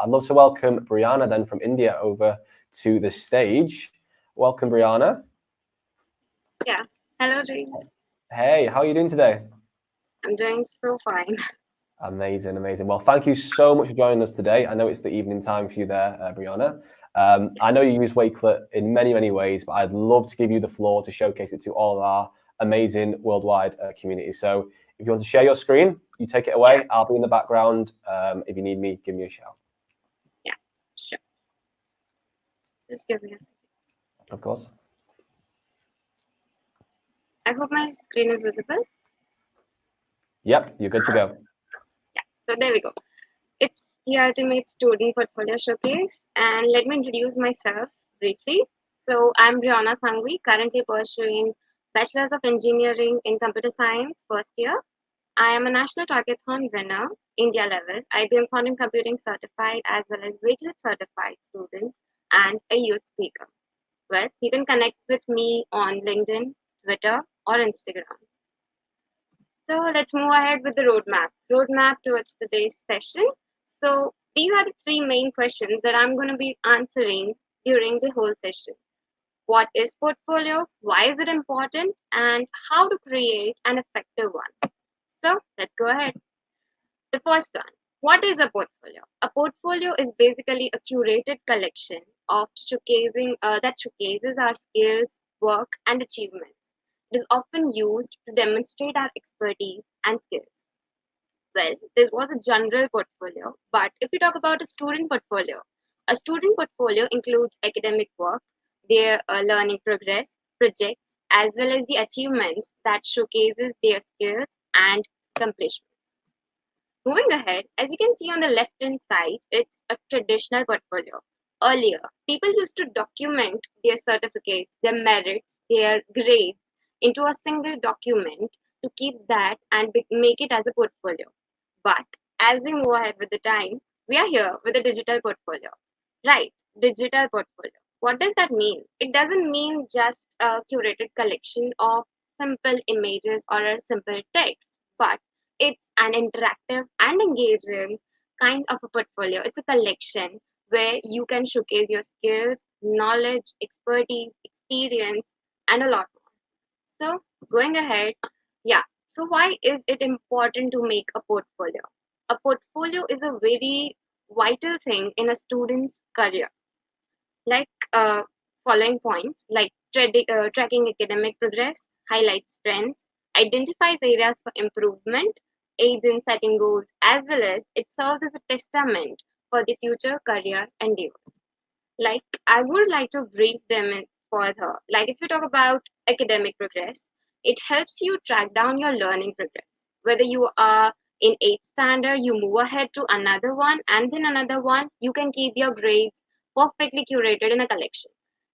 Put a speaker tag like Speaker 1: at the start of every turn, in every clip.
Speaker 1: I'd love to welcome Brianna then from India over to the stage. Welcome, Brianna.
Speaker 2: Yeah. Hello, James.
Speaker 1: Hey, how are you doing today?
Speaker 2: I'm doing so fine.
Speaker 1: Amazing, amazing. Well, thank you so much for joining us today. I know it's the evening time for you there, Brianna. I know you use Wakelet in many, many ways, but I'd love to give you the floor to showcase it to all of our amazing worldwide community. So if you want to share your screen, you take it away. I'll be in the background. If you need me, give me a shout.
Speaker 2: Yeah, sure. Just give me a second.
Speaker 1: Of course.
Speaker 2: I hope my screen is visible.
Speaker 1: Yep, you're good to go.
Speaker 2: Yeah, so there we go. It's the Ultimate Student Portfolio Showcase, and let me introduce myself briefly. So I'm Brianna Sangvi, currently pursuing Bachelor's of Engineering in Computer Science first year. I am a National Targeton winner, India level, IBM Quantum Computing certified, as well as Wakelet certified student, and a youth speaker. Well, you can connect with me on LinkedIn, Twitter, or Instagram. So let's move ahead with the roadmap towards today's session. So these are the three main questions that I'm going to be answering during the whole session. What is portfolio? Why is it important? And how to create an effective one. So let's go ahead. The first one, what is a portfolio? A portfolio is basically a curated collection of that showcases our skills, work, and achievements. It is often used to demonstrate our expertise and skills. Well, this was a general portfolio, but if we talk about a student portfolio includes academic work, their learning progress, projects, as well as the achievements that showcases their skills and accomplishments. Moving ahead, as you can see on the left hand side, it's a traditional portfolio. Earlier, people used to document their certificates, their merits, their grades into a single document to keep that and make it as a portfolio. But as we move ahead with the time, we are here with a digital portfolio. Right, digital portfolio. What does that mean? It doesn't mean just a curated collection of simple images or a simple text, but it's an interactive and engaging kind of a portfolio. It's a collection where you can showcase your skills, knowledge, expertise, experience, and a lot more. So, going ahead, yeah. So, why is it important to make a portfolio? A portfolio is a very vital thing in a student's career. Like following points, like tracking academic progress, highlights strengths, identifies areas for improvement, aids in setting goals, as well as it serves as a testament for the future career endeavors. Like I would like to brief them in further. Like if you talk about academic progress, it helps you track down your learning progress. Whether you are in 8th standard, you move ahead to another one and then another one, you can keep your grades perfectly curated in a collection.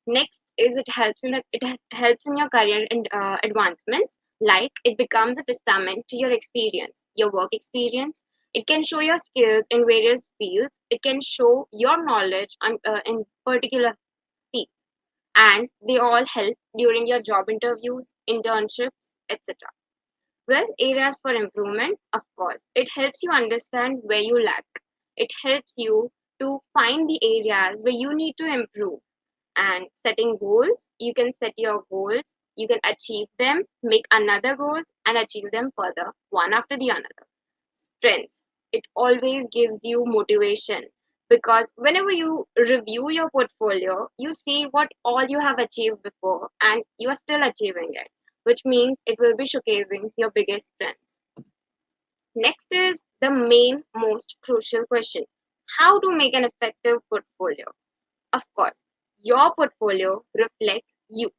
Speaker 2: Next is it helps in your career and advancements. Like it becomes a testament to your experience, your work experience. It can show your skills in various fields. It can show your knowledge in particular fields, and they all help during your job interviews, internships, etc. Well, areas for improvement, of course, it helps you understand where you lack. It helps you to find the areas where you need to improve. And setting goals, you can set your goals, you can achieve them, make another goals, and achieve them further, one after the another. Strengths, it always gives you motivation because whenever you review your portfolio, you see what all you have achieved before and you are still achieving it, which means it will be showcasing your biggest strengths. Next is the main most crucial question, how to make an effective portfolio. Of course, your portfolio reflects you.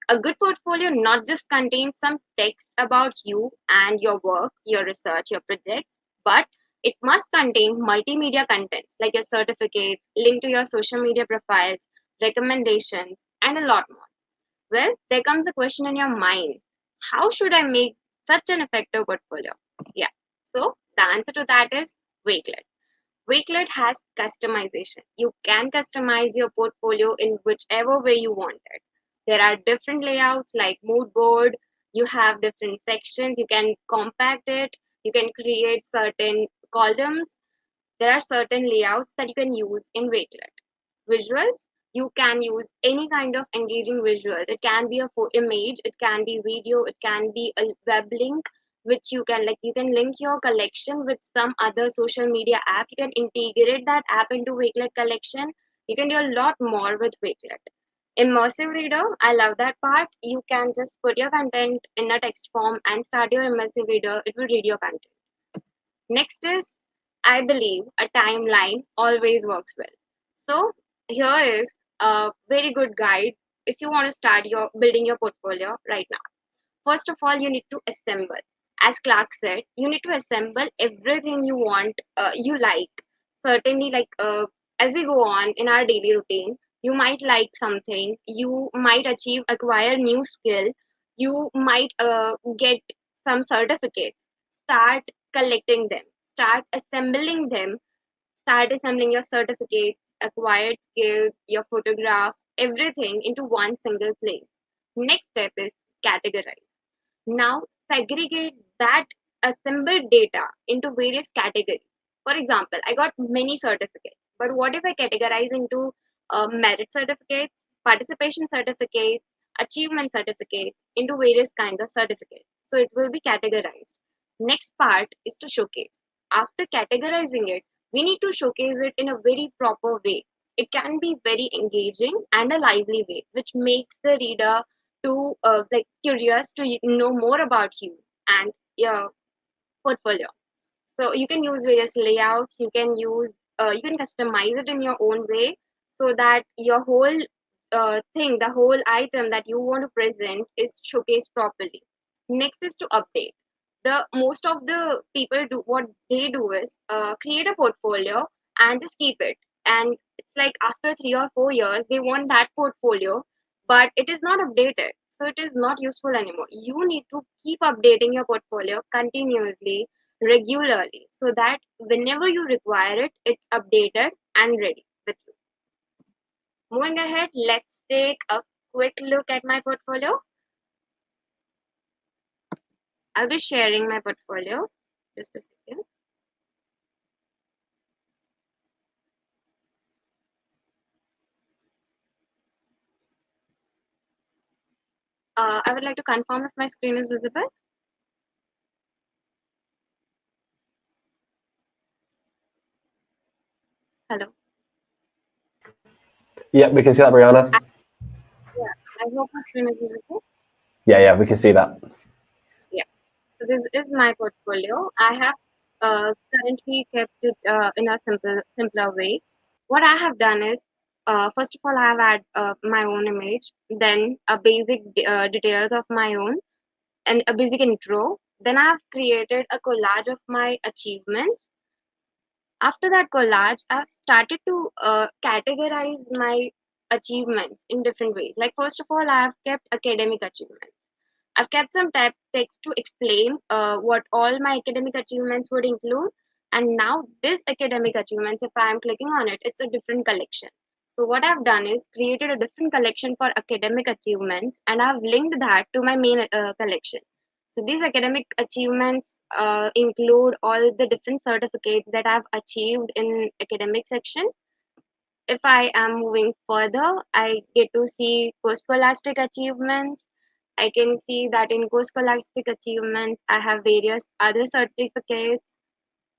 Speaker 2: A good portfolio not just contains some text about you and your work, your research, your projects, but it must contain multimedia contents like your certificates, link to your social media profiles, recommendations, and a lot more. Well, there comes a question in your mind, how should I make such an effective portfolio? Yeah, so the answer to that is Wakelet. Wakelet has customization. You can customize your portfolio in whichever way you want it. There are different layouts like mood board. You have different sections. You can compact it. You can create certain columns. There are certain layouts that you can use in Wakelet. Visuals, you can use any kind of engaging visual. It can be a image, it can be video, it can be a web link, which you can link your collection with some other social media app. You can integrate that app into Wakelet collection. You can do a lot more with Wakelet. Immersive reader, I love that part. You can just put your content in a text form and start your immersive reader. It will read your content. Next is, I believe, a timeline always works well. So here is a very good guide if you want to start your building your portfolio right now. First of all, you need to assemble. As Clark said, you need to assemble everything you want, you like. Certainly, as we go on in our daily routine, you might like something, you might acquire new skill, you might get some certificates. Start collecting them, start assembling them, start assembling your certificates, acquired skills, your photographs, everything into one single place. Next step is categorize. Now segregate that assembled data into various categories. For example, I got many certificates, but what if I categorize into merit certificates, participation certificates, achievement certificates into various kinds of certificates? So it will be categorized. Next part is to showcase. After categorizing it, we need to showcase it in a very proper way. It can be very engaging and a lively way, which makes the reader to curious to know more about you and your portfolio. So you can use various layouts. You can customize it in your own way so that your whole thing, the whole item that you want to present is showcased properly. Next is to update. The most of the people do what they do is create a portfolio and just keep it. And it's like after 3 or 4 years, they want that portfolio, but it is not updated. So it is not useful anymore. You need to keep updating your portfolio continuously, regularly, so that whenever you require it, it's updated and ready with you. Moving ahead, let's take a quick look at my portfolio. I'll be sharing my portfolio. Just a second. I would like to confirm if my screen is visible. Hello.
Speaker 1: Yeah, we can see that, Brianna.
Speaker 2: Yeah, I hope my screen is visible.
Speaker 1: Yeah, we can see that.
Speaker 2: Yeah. So this is my portfolio. I have currently kept it in a simpler way. What I have done is, first of all, I have had my own image, then a basic details of my own, and a basic intro. Then I have created a collage of my achievements. After that collage, I've started to categorize my achievements in different ways. Like, first of all, I have kept academic achievements. I've kept some text to explain what all my academic achievements would include. And now, this academic achievements, if I'm clicking on it, it's a different collection. So, what I've done is created a different collection for academic achievements, and I've linked that to my main collection. So these academic achievements include all the different certificates that I've achieved in academic section. If I am moving further, I get to see co-scholastic achievements. I can see that in co-scholastic achievements, I have various other certificates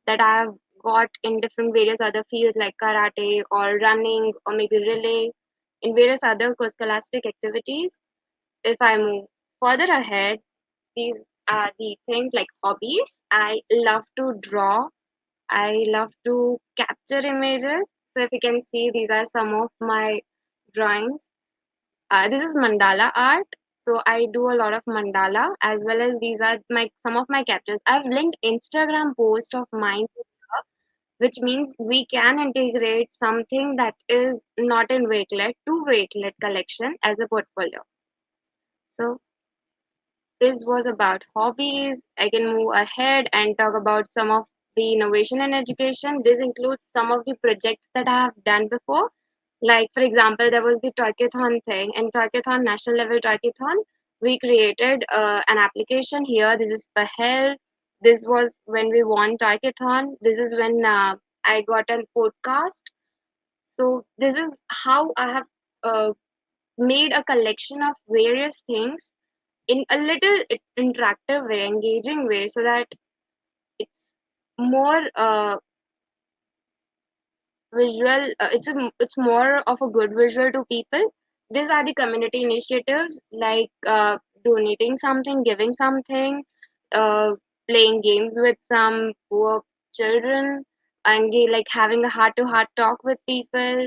Speaker 2: that I have got in different various other fields like karate or running or maybe relay in various other co-scholastic activities. If I move further ahead, these are the things like hobbies. I love to draw. I love to capture images. So if you can see, these are some of my drawings. This is mandala art. So I do a lot of mandala as well as these are my some of my captures. I've linked Instagram post of mine, which means we can integrate something that is not in Wakelet to Wakelet collection as a portfolio. So this was about hobbies. I can move ahead and talk about some of the innovation in education. This includes some of the projects that I have done before. Like, for example, there was the Talkathon thing. In Talkathon, national level Talkathon, we created an application here. This is Pahel. This was when we won Talkathon. This is when I got a podcast. So this is how I have uh, made a collection of various things in a little interactive way, engaging way, so that it's more visual. It's more of a good visual to people. These are the community initiatives like donating something, giving something, uh, playing games with some poor children, and like having a heart-to-heart talk with people.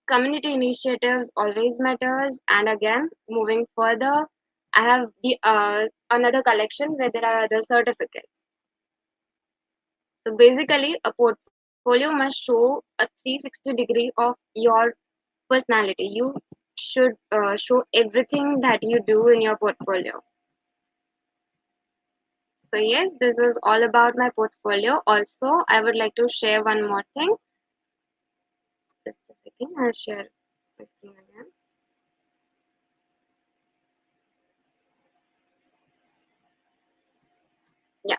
Speaker 2: Community initiatives always matters. And again, moving further, I have the another collection where there are other certificates. So basically, a portfolio must show a 360 degree of your personality. You should show everything that you do in your portfolio. So yes, this is all about my portfolio. Also, I would like to share one more thing. Just a second, I'll share my screen again. Yeah.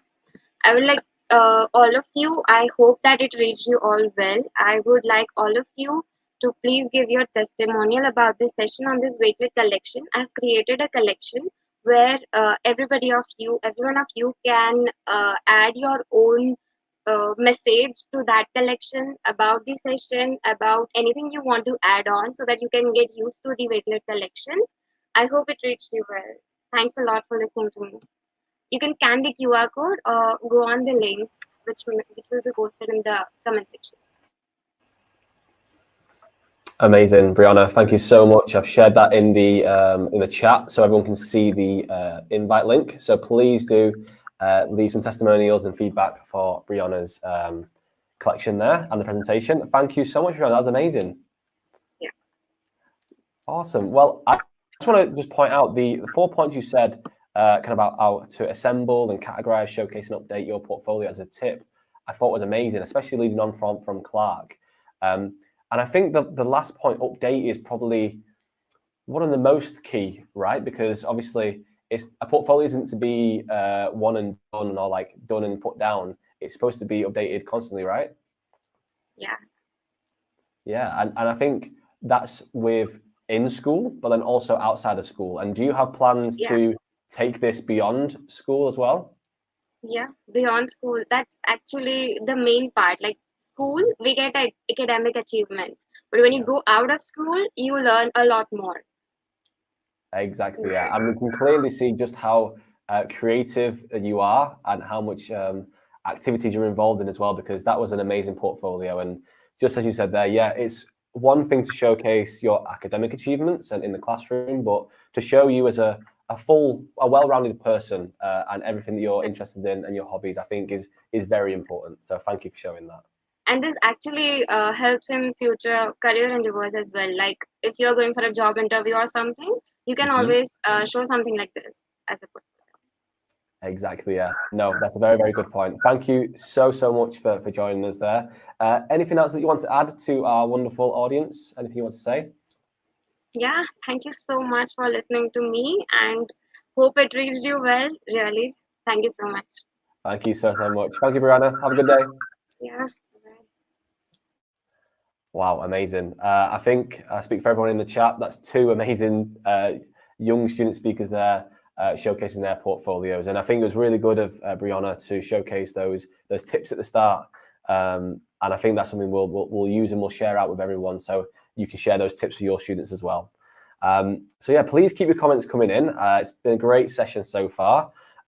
Speaker 2: I would like all of you, I hope that it reached you all well. I would like all of you to please give your testimonial about this session on this Wakelet collection. I've created a collection where every one of you can add your own message to that collection about the session, about anything you want to add on so that you can get used to the Wakelet collections. I hope it reached you well. Thanks a lot for listening to me. You can scan the QR code or go on the link, which will be posted in the comment section.
Speaker 1: Amazing, Brianna. Thank you so much. I've shared that in the chat so everyone can see the invite link. So please do leave some testimonials and feedback for Brianna's collection there and the presentation. Thank you so much, Brianna. That was amazing.
Speaker 2: Yeah.
Speaker 1: Awesome. Well, I just want to just point out the 4 points you said kind of about how to assemble and categorize, showcase, and update your portfolio as a tip. I thought was amazing, especially leading on from Clark. And I think the last point, update, is probably one of the most key, right? Because obviously, a portfolio isn't to be one and done or like done and put down. It's supposed to be updated constantly, right?
Speaker 2: Yeah.
Speaker 1: Yeah, and I think that's with in school, but then also outside of school. And do you have plans to take this beyond school as well?
Speaker 2: Yeah, beyond school. That's actually the main part. Like school, we get academic achievements, but when you go out of school, you learn a lot more.
Speaker 1: Exactly, yeah. And we can clearly see just how creative you are and how much activities you're involved in as well, because that was an amazing portfolio. And just as you said there, yeah, it's one thing to showcase your academic achievements and in the classroom, but to show you as a well-rounded person and everything that you're interested in and your hobbies, I think is very important. So thank you for showing that.
Speaker 2: And this actually helps in future career endeavors as well. Like if you're going for a job interview or something, you can always show something like this as a portfolio.
Speaker 1: Exactly, yeah. No, that's a very, very good point. Thank you so much for joining us there. Anything else that you want to add to our wonderful audience? Anything you want to say?
Speaker 2: Yeah, thank you so much for listening to me and hope it reached you well, really. Thank you so much.
Speaker 1: Thank you so much. Thank you, Brianna. Have a good day.
Speaker 2: Yeah.
Speaker 1: Wow, amazing. I think I speak for everyone in the chat. That's two amazing young student speakers there showcasing their portfolios. And I think it was really good of Brianna to showcase those tips at the start. And I think that's something we'll use and we'll share out with everyone. So you can share those tips with your students as well. So yeah, please keep your comments coming in. It's been a great session so far.